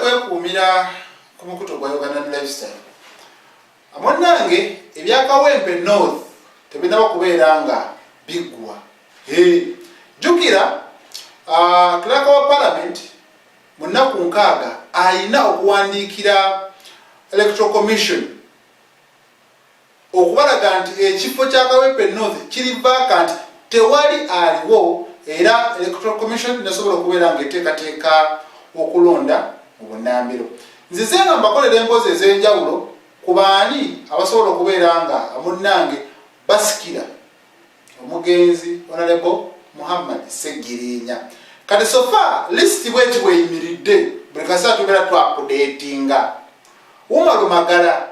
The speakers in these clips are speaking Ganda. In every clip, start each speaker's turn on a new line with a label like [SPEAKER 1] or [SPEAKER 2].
[SPEAKER 1] kwekuumira ku mukutu gwa Uganda Lifestyle. Amunnange ebyakawempe North tebinaba kubeera nga biggwa. Jjukira Clerk wa Parliament mu nnaku 6 alina okuwandiikira Electoral Commission okubalaga nti ekifo kya Kawempe North kiri vacant, tewali aliwo, era Electoral Commission nesobola okubeera nga eteekateeka okulonda mu bunnambiro. Nzize nga mbakolera emboozi ez'enjawulo ku baani abasobola okubeera nga munnange basikira omugenzi Honorable Muhammad Segirinya. Kati sofa list bweki bweyimiridde buli kaseera tubeera twakudeetinga. Umar Magala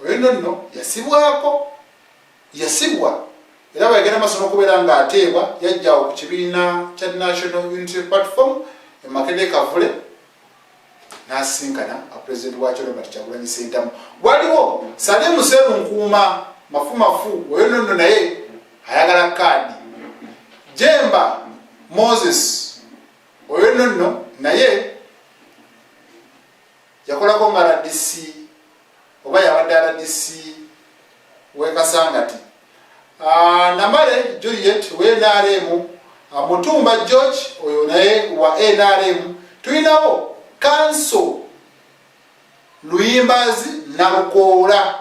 [SPEAKER 1] oyo nno yasibwa era bagenda masomo okubeera nga ateebwa yajjawo ku kibiina kya National Unity Platform e Makerere Kavule n'asinkana President wakyo Robert Kyagulanyi Ssentamu. Waliwo Salim Seru Nkuuma mafumafu oyo nno naye ayagala kaadi. Jemba Moses oyo nno naye yakolako nga RDC oba yabadde RDC w'Ekasangati. Nambale Juliet w'NRM, Mutumba George oyo naye wa NRM. Tulinawo Kanso Luyimbazi Nalukoola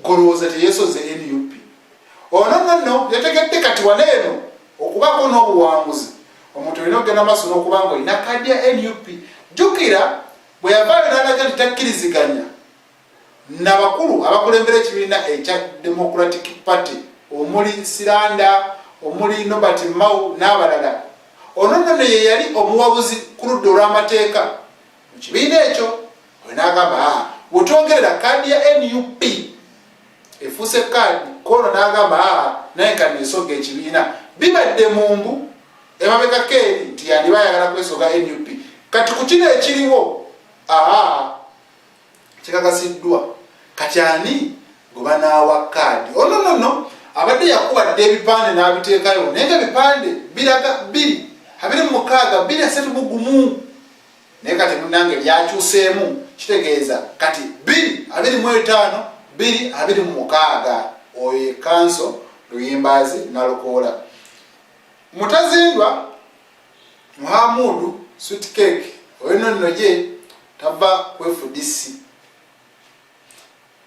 [SPEAKER 1] golowooza teyeesoze NUP. Ono nno yategedde kati waneeno okubako n'obuwanguzi. Omuntu olina okugenda maaso n'okuba nga olina kaadi ya NUP. Jjukira bwe yavaayo n'alaga nti takkiriziganya n'abakulu abakulembera ekibiina ekya Democratic Party omuli Siranda, omuli Nobert Mao n'abalala. Ono nno ye yali omuwabuzi ku ludda olw'amateeka mu kibiina ekyo. Oyo n'agamba wetwogerera kaadi ya NUP efuuse kaadi kono n'agamba naye kati neesogga ekibiina. Bibadde mumbu emabega keeri nti yandiba ayagala kwesoga NUP. Kati ku kino ekiriwo kikakasiddwa kati ani goba n'awa kaadi. Ono nno abadde yakubadde ebipande n'abiteekayo naye nga ebipande biraga 226 231 naye kati munnange byakyuseemu kitegeeza kati 225 226. Oyo ye Kanso Luyimbazi Nalukoola. Mutazindwa Muhamudu Sweet Cake oyo nno ye tava ku FDC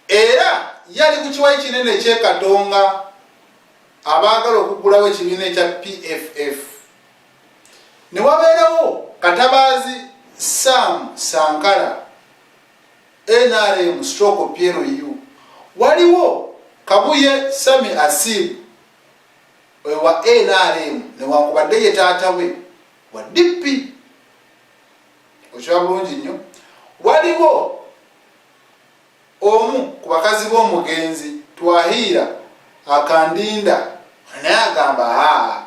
[SPEAKER 1] era yali ku kiwayi kinene eky'Ekatonga abaagala okugulawo ekibiina ekya PFF. Ne wabeerawo Katabaazi Sam Sankara NRM stroke PLU. Waliwo Kabuye Sami Asibu wa NRM newankubadde ye taata we wa DP. Okiraba bulungi nnyo. Waliwo omu ku bakazi b'omugenzi Twahira Akandinda naye agamba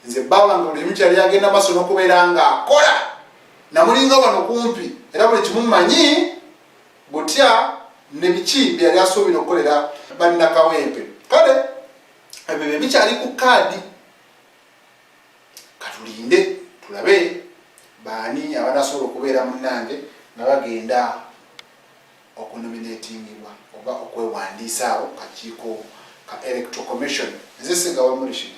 [SPEAKER 1] nze bba wange buli kyali agenda maaso n'okubeera nga akola namulinga wano kumpi era buli kimu mmanyi butya ne biki byali asuubira okukolera bannakawempe. Kale ebyo bye bikyali ku kaadi. Katulinde tulabe baani abanasobola okubeera munnange nga bagenda okunominatingibwa oba okwewandiisa awo kakiiko ka Electoral Commission. Nze Ssenga wa Mulishidi.